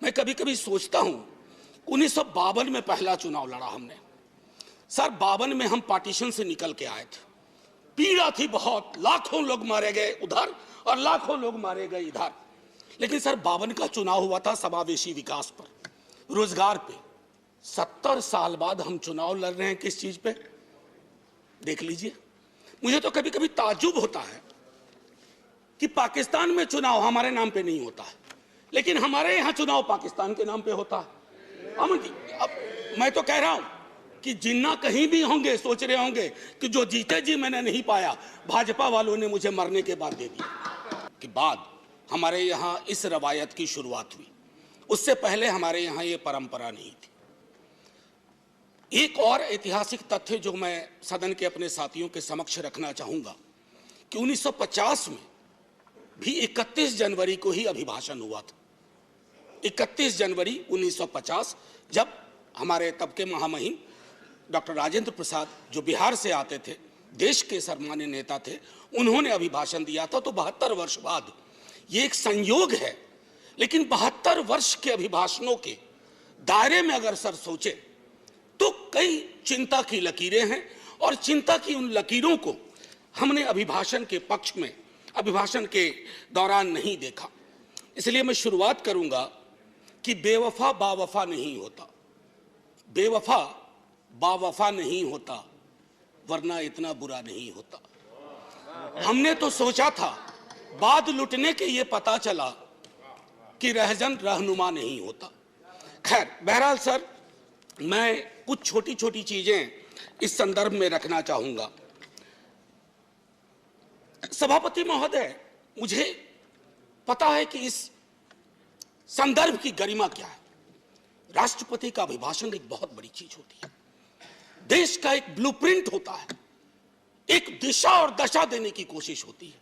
मैं कभी कभी सोचता हूं 1952 में पहला चुनाव लड़ा हमने सर। 52 में हम पार्टीशन से निकल के आए थे, पीड़ा थी बहुत, लाखों लोग मारे गए उधर और लाखों लोग मारे गए इधर। लेकिन सर 52 का चुनाव हुआ था समावेशी विकास पर, रोजगार पे। 70 साल बाद हम चुनाव लड़ रहे हैं किस चीज पे, देख लीजिए। मुझे तो कभी कभी ताज्जुब होता है कि पाकिस्तान में चुनाव हमारे नाम पे नहीं होता है, लेकिन हमारे यहां चुनाव पाकिस्तान के नाम पे होता है। अमन जी, अब मैं तो कह रहा हूं कि जिन्ना कहीं भी होंगे सोच रहे होंगे कि जो जीते जी मैंने नहीं पाया, भाजपा वालों ने मुझे मरने के बाद दे दिया। कि बाद हमारे यहां इस रवायत की शुरुआत हुई, उससे पहले हमारे यहां ये परंपरा नहीं थी। एक और ऐतिहासिक तथ्य जो मैं सदन के अपने साथियों के समक्ष रखना चाहूंगा कि 1950 में भी 31 जनवरी को ही अभिभाषण हुआ था। 31 जनवरी 1950, जब हमारे तब के महामहिम डॉक्टर राजेंद्र प्रसाद, जो बिहार से आते थे, देश के सर्वमान्य नेता थे, उन्होंने अभिभाषण दिया था। तो 72 वर्ष बाद ये एक संयोग है, लेकिन 72 वर्ष के अभिभाषणों के दायरे में अगर सर सोचे तो कई चिंता की लकीरें हैं, और चिंता की उन लकीरों को हमने अभिभाषण के पक्ष में, अभिभाषण के दौरान नहीं देखा। इसलिए मैं शुरुआत करूंगा कि बेवफा बावफा नहीं होता, बेवफा बावफा नहीं होता, वरना इतना बुरा नहीं होता। हमने तो सोचा था, बाद लुटने के ये पता चला कि रहजन रहनुमा नहीं होता। खैर, बहरहाल सर, मैं कुछ छोटी छोटी चीजें इस संदर्भ में रखना चाहूंगा। सभापति महोदय, मुझे पता है कि इस संदर्भ की गरिमा क्या है। राष्ट्रपति का अभिभाषण एक बहुत बड़ी चीज होती है, देश का एक ब्लूप्रिंट होता है, एक दिशा और दशा देने की कोशिश होती है।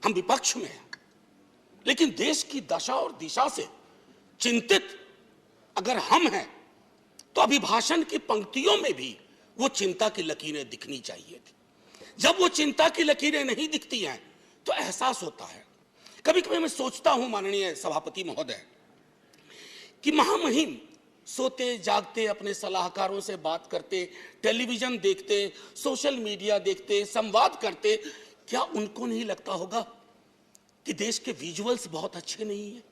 हम विपक्ष में हैं, लेकिन देश की दशा और दिशा से चिंतित अगर हम हैं तो अभिभाषण की पंक्तियों में भी वो चिंता की लकीरें दिखनी चाहिए थी। जब वो चिंता की लकीरें नहीं दिखती हैं तो एहसास होता है। कभी कभी मैं सोचता हूं माननीय सभापति महोदय कि महामहिम सोते जागते अपने सलाहकारों से बात करते, टेलीविजन देखते, सोशल मीडिया देखते, संवाद करते, क्या उनको नहीं लगता होगा कि देश के विजुअल्स बहुत अच्छे नहीं है?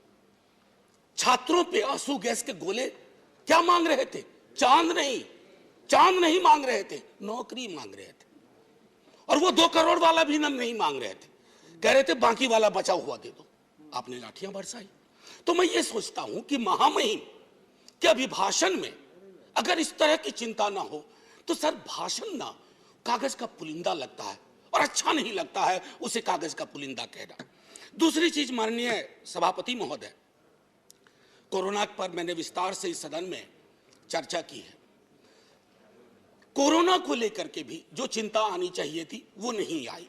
छात्रों पे आंसू गैस के गोले क्या मांग रहे थे? चांद नहीं मांग रहे थे, नौकरी मांग रहे थे। और वो 2 करोड़ वाला भी नहीं मांग रहे थे, कह रहे थे बाकी वाला बचा हुआ दे दो। आपने लाठियां बरसाई। तो मैं ये सोचता हूं कि महामहिम के अभिभाषण में अगर इस तरह की चिंता ना हो तो सर भाषण ना कागज का पुलिंदा लगता है, और अच्छा नहीं लगता है उसे कागज का पुलिंदा कहना। दूसरी चीज माननीय सभापति महोदय, कोरोना पर मैंने विस्तार से इस सदन में चर्चा की है। कोरोना को लेकर के भी जो चिंता आनी चाहिए थी वो नहीं आई।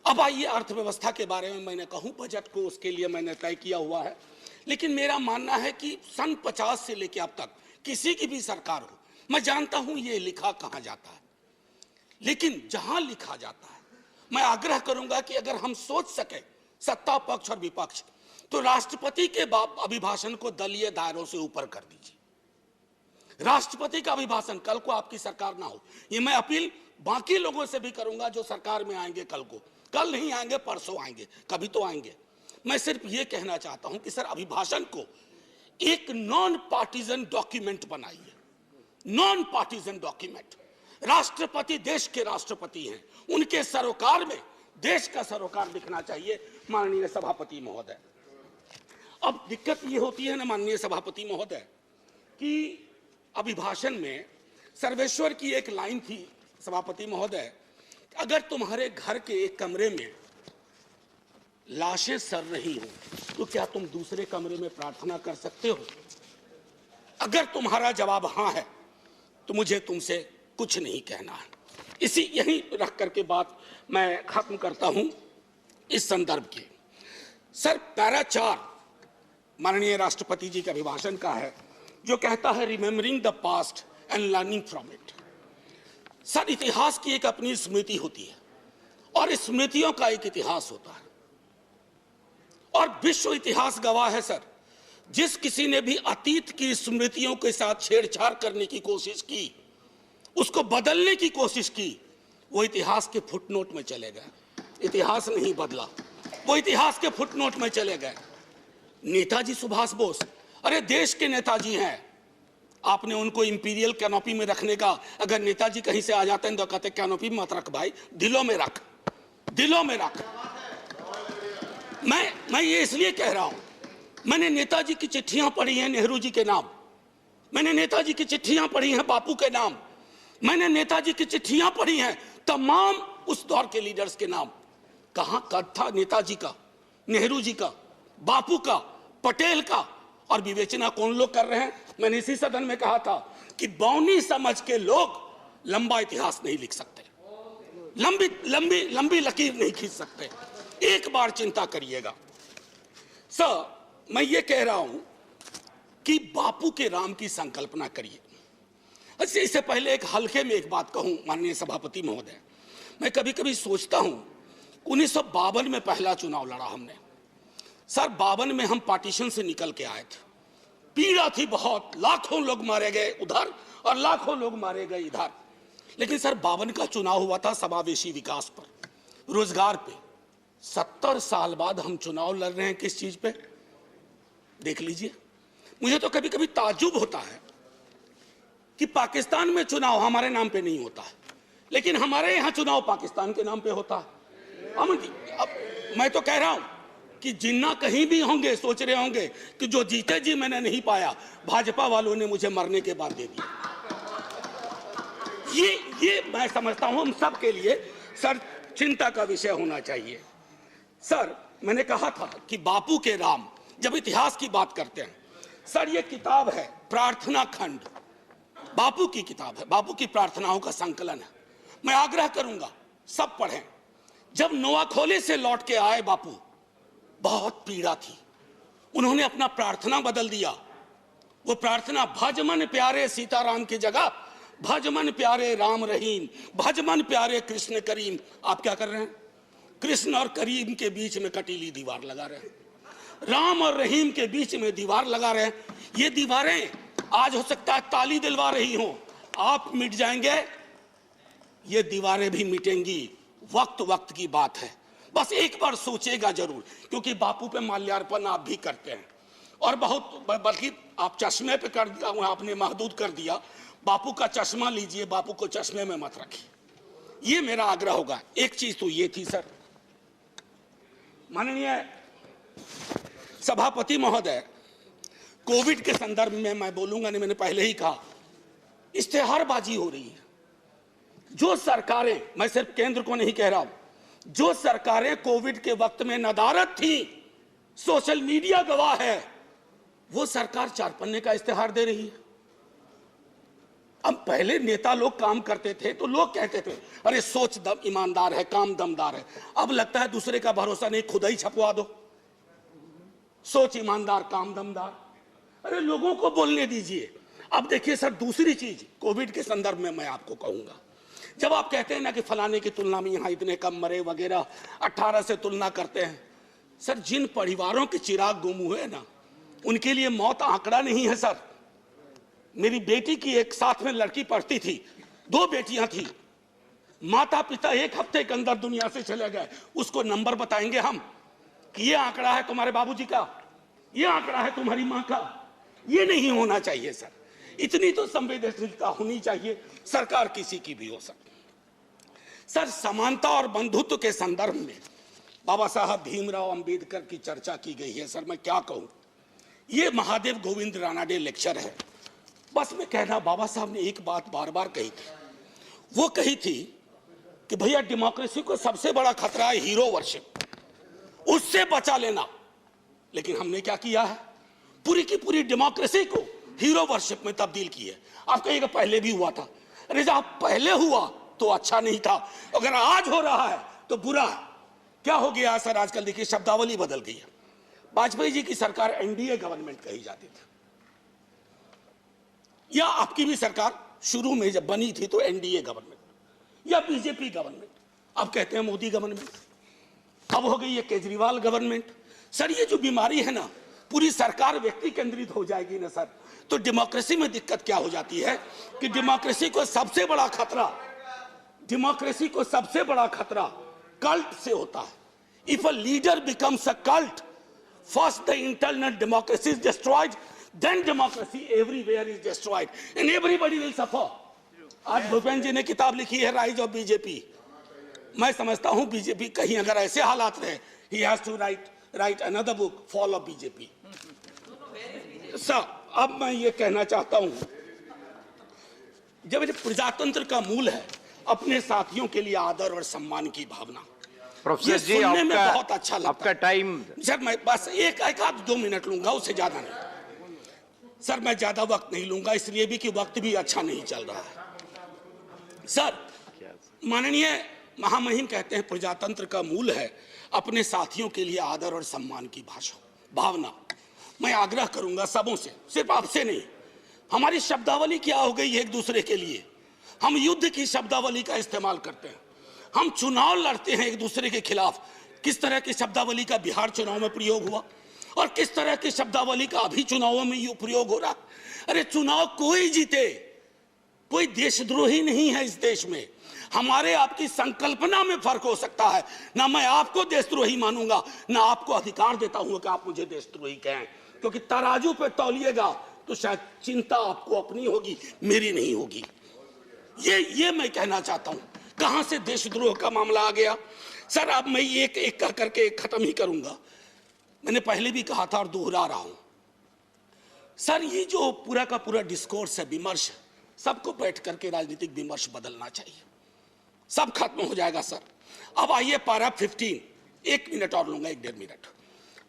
अब आइए अर्थव्यवस्था के बारे में मैंने कहूं, बजट को उसके लिए मैंने तय किया हुआ है, लेकिन मेरा मानना है कि सन 50 से लेकर अब तक किसी की भी सरकार हो, मैं जानता हूं ये लिखा कहां जाता है, लेकिन जहां लिखा जाता है मैं आग्रह करूंगा कि अगर हम सोच सके सत्ता पक्ष और विपक्ष, तो राष्ट्रपति के अभिभाषण को दलीय दायरों से ऊपर कर दीजिए। राष्ट्रपति का अभिभाषण, कल को आपकी सरकार ना हो, ये मैं अपील बाकी लोगों से भी करूंगा जो सरकार में आएंगे कल को, कल नहीं आएंगे परसों आएंगे, कभी तो आएंगे। मैं सिर्फ ये कहना चाहता हूं कि सर अभिभाषण को एक नॉन पार्टीजन डॉक्यूमेंट बनाइए, नॉन पार्टीजन डॉक्यूमेंट। राष्ट्रपति देश के राष्ट्रपति हैं, उनके सरोकार में देश का सरोकार दिखना चाहिए माननीय सभापति महोदय। अब दिक्कत ये होती है ना माननीय सभापति महोदय कि अभिभाषण में सर्वेश्वर की एक लाइन थी सभापति महोदय, अगर तुम्हारे घर के एक कमरे में लाशें सड़ रही हो तो क्या तुम दूसरे कमरे में प्रार्थना कर सकते हो? अगर तुम्हारा जवाब हां है तो मुझे तुमसे कुछ नहीं कहना है। इसी यही रख करके बात मैं खत्म करता हूं इस संदर्भ के। सर पैरा 4 माननीय राष्ट्रपति जी के अभिभाषण का है, जो कहता है remembering the past and learning from it. Sir इतिहास की एक अपनी स्मृति होती है और स्मृतियों का एक इतिहास होता है, और विश्व इतिहास गवाह है सर, जिस किसी ने भी अतीत की स्मृतियों के साथ छेड़छाड़ करने की कोशिश की, उसको बदलने की कोशिश की, वो इतिहास के फुटनोट में चले गए। इतिहास नहीं बदला, वो इतिहास के फुटनोट में चले गए। नेताजी सुभाष बोस, अरे देश के नेताजी हैं, आपने उनको इंपीरियल कैनोपी में रखने का, अगर नेताजी कहीं से आ जाते हैं तो कहते कैनोपी मत रख भाई, दिलों में रख, दिलों में रख। मैं ये इसलिए कह रहा हूं, मैंने नेताजी की चिट्ठियां पढ़ी हैं नेहरू जी के नाम, मैंने नेताजी की चिट्ठियां पढ़ी हैं बापू के नाम, मैंने नेताजी की चिट्ठियां पढ़ी हैं तमाम उस दौर के लीडर्स के नाम। कहां कद था नेताजी का, नेहरू जी का, बापू का, पटेल का, और विवेचना कौन लोग कर रहे हैं? मैंने इसी सदन में कहा था कि बौनी समझ के लोग लंबा इतिहास नहीं लिख सकते, लंबी लंबी लंबी लकीर नहीं खींच सकते। एक बार चिंता करिएगा सर, मैं ये कह रहा हूं कि बापू के राम की संकल्पना करिए। अच्छा, इससे पहले एक हल्के में एक बात कहूं माननीय सभापति महोदय, मैं कभी कभी सोचता हूं 1952 में पहला चुनाव लड़ा हमने सर, 52 में हम पार्टीशन से निकल के आए थे, पीड़ा थी बहुत, लाखों लोग मारे गए उधर और लाखों लोग मारे गए इधर। लेकिन सर 52 का चुनाव हुआ था समावेशी विकास पर, रोजगार पे। 70 साल बाद हम चुनाव लड़ रहे हैं किस चीज पे? देख लीजिए। मुझे तो कभी कभी ताज्जुब होता है कि पाकिस्तान में चुनाव हमारे नाम पे नहीं होता है, लेकिन हमारे यहां चुनाव पाकिस्तान के नाम पे होता है। अमन जी, अब मैं तो कह रहा हूं कि जिन्ना कहीं भी होंगे सोच रहे होंगे कि जो जीते जी मैंने नहीं पाया, भाजपा वालों ने मुझे मरने के बाद दे दिया। ये मैं समझता हूं हम सब के लिए सर चिंता का विषय होना चाहिए। सर मैंने कहा था कि बापू के राम, जब इतिहास की बात करते हैं सर, ये किताब है प्रार्थना खंड, बापू की किताब है, बापू की प्रार्थनाओं का संकलन है। मैं आग्रह करूंगा सब पढ़ें। जब नोआखोले से लौट के आए बापू, बहुत पीड़ा थी, उन्होंने अपना प्रार्थना बदल दिया। वो प्रार्थना भजमन प्यारे सीताराम की जगह भजमन प्यारे राम रहीम, भजमन प्यारे कृष्ण करीम। आप क्या कर रहे हैं? कृष्ण और करीम के बीच में कटीली दीवार लगा रहे हैं, राम और रहीम के बीच में दीवार लगा रहे हैं। ये दीवारें आज हो सकता है ताली दिलवा रही हो, आप मिट जाएंगे, ये दीवारें भी मिटेंगी, वक्त वक्त की बात है। बस एक बार सोचेगा जरूर, क्योंकि बापू पे माल्यार्पण आप भी करते हैं और बहुत, बल्कि आप चश्मे पे कर दिया, आपने महदूद कर दिया। बापू का चश्मा लीजिए, बापू को चश्मे में मत रखिए, ये मेरा आग्रह होगा। एक चीज तो ये थी सर, माननीय सभापति महोदय, कोविड के संदर्भ में मैं बोलूंगा नहीं, मैंने पहले ही कहा, इश्तेहारबाजी हो रही है। जो सरकारें, मैं सिर्फ केंद्र को नहीं कह रहा हूं, जो सरकारें कोविड के वक्त में नदारद थी, सोशल मीडिया गवाह है, वो सरकार 4 पन्ने का इश्तेहार दे रही है। अब पहले नेता लोग काम करते थे तो लोग कहते थे अरे सोच दम ईमानदार है, काम दमदार है। अब लगता है दूसरे का भरोसा नहीं, खुद ही छपवा दो, सोच ईमानदार काम दमदार। अरे लोगों को बोलने दीजिए। अब देखिए सर, दूसरी चीज कोविड के संदर्भ में मैं आपको कहूंगा, जब आप कहते हैं ना कि फलाने की तुलना में यहां इतने कम मरे वगैरह, 18 से तुलना करते हैं, सर जिन परिवारों के चिराग गुम हुए ना, उनके लिए मौत आंकड़ा नहीं है सर। मेरी बेटी की एक साथ में लड़की पढ़ती थी, 2 बेटियां थी, माता पिता 1 हफ्ते के अंदर दुनिया से चले गए। उसको नंबर बताएंगे हम कि ये आंकड़ा है तुम्हारे बाबूजी का, ये आंकड़ा है तुम्हारी मां का। ये नहीं होना चाहिए सर, इतनी तो संवेदनशीलता होनी चाहिए, सरकार किसी की भी हो सकती। सर समानता और बंधुत्व के संदर्भ में बाबा साहब भीमराव अंबेडकर की चर्चा की गई है। सर मैं क्या कहूं, ये महादेव गोविंद रानाडे लेक्चर है। बस मैं कहना, बाबा साहब ने एक बात बार बार कही थी, वो कही थी कि भैया डेमोक्रेसी को सबसे बड़ा खतरा है हीरो वर्शिप, उससे बचा लेना। लेकिन हमने क्या किया है, पूरी की पूरी डेमोक्रेसी को हीरो वर्शिप में तब्दील की है। आप कहिएगा पहले भी हुआ था, अरे जब पहले हुआ तो अच्छा नहीं था, अगर आज हो रहा है तो बुरा है। क्या हो गया सर, आजकल देखिए शब्दावली बदल गई है। वाजपेयी जी की सरकार एनडीए गवर्नमेंट कही जाती थी, या आपकी भी सरकार शुरू में जब बनी थी तो एनडीए गवर्नमेंट या बीजेपी गवर्नमेंट, अब कहते हैं मोदी गवर्नमेंट, अब हो गई है केजरीवाल गवर्नमेंट। सर ये जो बीमारी है ना, पूरी सरकार व्यक्ति केंद्रित हो जाएगी ना सर, तो डेमोक्रेसी में दिक्कत क्या हो जाती है कि डेमोक्रेसी को सबसे बड़ा खतरा कल्ट से होता है। If a leader becomes a cult, first the internal democracy is destroyed, then democracy everywhere is destroyed and everybody will suffer. आज भूपेंद्र जी ने किताब लिखी है राइज ऑफ बीजेपी। मैं समझता हूं बीजेपी कहीं अगर ऐसे हालात रहे, he has to write another book, fall of BJP. Sir अब मैं ये कहना चाहता हूं, जब प्रजातंत्र का मूल है अपने साथियों के लिए आदर और सम्मान की भावना, प्रोफेसर जी आपका बहुत अच्छा लगता आपका टाइम सर, मैं बस एक आध 2 मिनट लूंगा, उससे ज्यादा नहीं सर। मैं ज्यादा वक्त नहीं लूंगा, इसलिए भी कि वक्त भी अच्छा नहीं चल रहा है। सर माननीय महामहिम कहते हैं प्रजातंत्र का मूल है अपने साथियों के लिए आदर और सम्मान की भावना। मैं आग्रह करूंगा सबों से, सिर्फ आपसे नहीं, हमारी शब्दावली क्या हो गई है एक दूसरे के लिए। हम युद्ध की शब्दावली का इस्तेमाल करते हैं, हम चुनाव लड़ते हैं एक दूसरे के खिलाफ। किस तरह की शब्दावली का बिहार चुनाव में प्रयोग हुआ और किस तरह की शब्दावली का अभी चुनावों में प्रयोग हो रहा। अरे चुनाव कोई जीते, कोई देशद्रोही नहीं है इस देश में। हमारे आपकी संकल्पना में फर्क हो सकता है, ना मैं आपको देशद्रोही मानूंगा, ना आपको अधिकार देता हूं कि आप मुझे देशद्रोही कहें, क्योंकि तराजू पे तौलिएगा तो शायद चिंता आपको अपनी होगी, मेरी नहीं होगी। ये मैं कहना चाहता हूं। कहां से देशद्रोह का मामला आ गया सर? अब मैं एक एक कर करके खत्म ही करूंगा। मैंने पहले भी कहा था और दोहरा रहा हूं सर, ये जो पूरा का पूरा डिस्कोर्स है, विमर्श, सबको बैठ करके राजनीतिक विमर्श बदलना चाहिए, सब खत्म हो जाएगा सर। अब आइए पारा 15, 1 मिनट और लूंगा, 1-1.5 मिनट।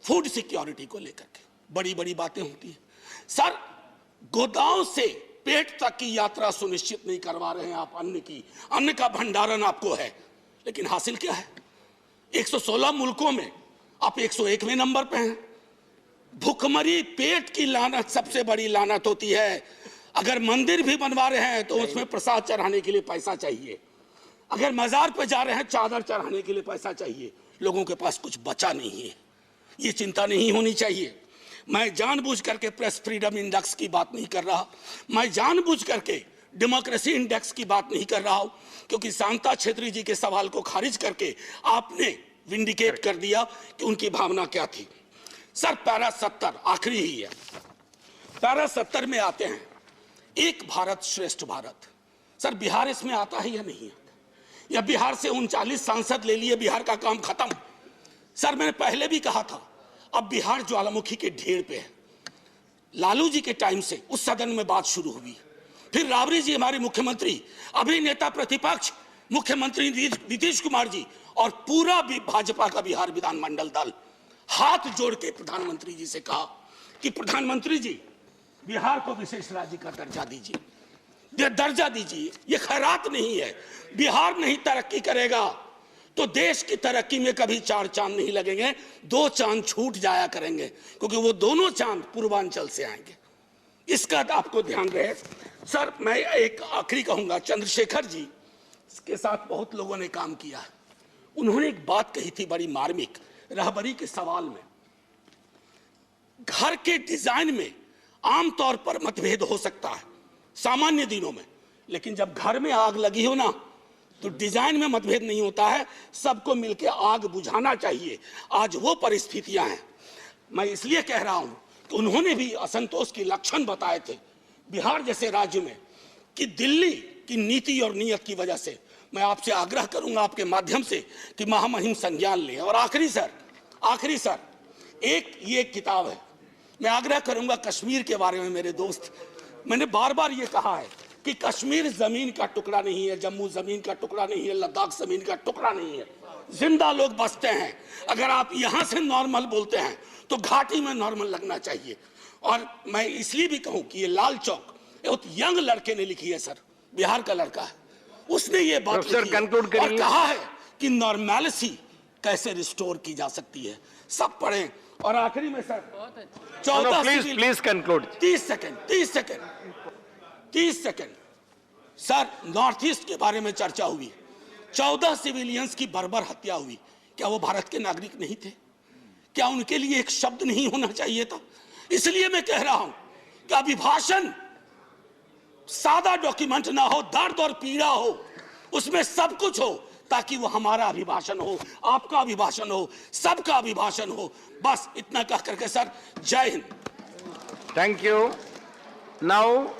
फूड सिक्योरिटी को लेकर के बड़ी बड़ी बातें होती है सर। गोदाम से पेट तक की यात्रा सुनिश्चित नहीं करवा रहे हैं आप, अन्न का भंडारण आपको है, लेकिन हासिल क्या है? 116 मुल्कों में आप 101वें नंबर पे हैं। भूखमरी, पेट की लानत सबसे बड़ी लानत होती है। अगर मंदिर भी बनवा रहे हैं तो उसमें प्रसाद चढ़ाने के लिए पैसा चाहिए, अगर मजार पे जा रहे हैं चादर चढ़ाने के लिए पैसा चाहिए। लोगों के पास कुछ बचा नहीं है, ये चिंता नहीं होनी चाहिए। मैं जानबूझ करके प्रेस फ्रीडम इंडेक्स की बात नहीं कर रहा, मैं जानबूझ करके डेमोक्रेसी इंडेक्स की बात नहीं कर रहा हूं, क्योंकि शांता छेत्री जी के सवाल को खारिज करके आपने विंडिकेट कर दिया कि उनकी भावना क्या थी। सर पैरा 70 आखिरी ही है, पैरा 70 में आते हैं एक भारत श्रेष्ठ भारत। सर बिहार इसमें आता है या नहीं आता? या बिहार से 39 सांसद ले लिए, बिहार का काम खत्म? सर मैंने पहले भी कहा था, अब बिहार ज्वालामुखी के ढेर पे है। लालू जी के टाइम से उस सदन में बात शुरू हुई, फिर राबड़ी जी हमारे मुख्यमंत्री, अभी नेता प्रतिपक्ष मुख्यमंत्री नीतीश कुमार जी और पूरा भी भाजपा का बिहार विधानमंडल दल हाथ जोड़ के प्रधानमंत्री जी से कहा कि प्रधानमंत्री जी बिहार को विशेष राज्य का दर्जा दीजिए, दर्जा दीजिए। ये खैरात नहीं है, बिहार नहीं तरक्की करेगा तो देश की तरक्की में कभी 4 चांद नहीं लगेंगे, 2 चांद छूट जाया करेंगे, क्योंकि वो दोनों चांद पूर्वांचल से आएंगे। इसका आपको ध्यान रहे। सर मैं एक आखिरी कहूंगा, चंद्रशेखर जी के साथ बहुत लोगों ने काम किया है, उन्होंने एक बात कही थी बड़ी मार्मिक, रहबरी के सवाल में। घर के डिजाइन में आमतौर पर मतभेद हो सकता है सामान्य दिनों में, लेकिन जब घर में आग लगी हो ना तो डिजाइन में मतभेद नहीं होता है, सबको मिलकर आग बुझाना चाहिए। आज वो परिस्थितियां हैं। मैं इसलिए कह रहा हूं कि उन्होंने भी असंतोष के लक्षण बताए थे बिहार जैसे राज्य में, कि दिल्ली की नीति और नीयत की वजह से। मैं आपसे आग्रह करूंगा आपके माध्यम से कि महामहिम संज्ञान लें। और आखिरी सर ये किताब है, मैं आग्रह करूंगा कश्मीर के बारे में। मेरे दोस्त, मैंने बार बार ये कहा है कि कश्मीर जमीन का टुकड़ा नहीं है, जम्मू जमीन का टुकड़ा नहीं है, लद्दाख जमीन का टुकड़ा नहीं है, जिंदा लोग बसते हैं। अगर आप यहां से नॉर्मल बोलते हैं तो घाटी में नॉर्मल लगना चाहिए। और मैं इसलिए भी कहूं कि ये लाल चौक एक यंग लड़के ने लिखी है सर, बिहार का लड़का है, उसने ये बात लिखी है और कहा है कि नॉर्मैलिटी कैसे रिस्टोर की जा सकती है। सब पढ़ें। और आखिरी में sir 30 second sir, north east के बारे में चर्चा हुई, 14 सिविलियंस की बर्बर हत्या हुई। क्या वो भारत के नागरिक नहीं थे? क्या उनके लिए एक शब्द नहीं होना चाहिए था? इसलिए मैं कह रहा हूं कि अभिभाषण सादा डॉक्यूमेंट ना हो, दर्द और पीड़ा हो, उसमें सब कुछ हो, ताकि वो हमारा अभिभाषण हो, आपका अभिभाषण हो, सबका अभिभाषण हो। बस इतना कह करके सर, जय हिंद। Thank you. Now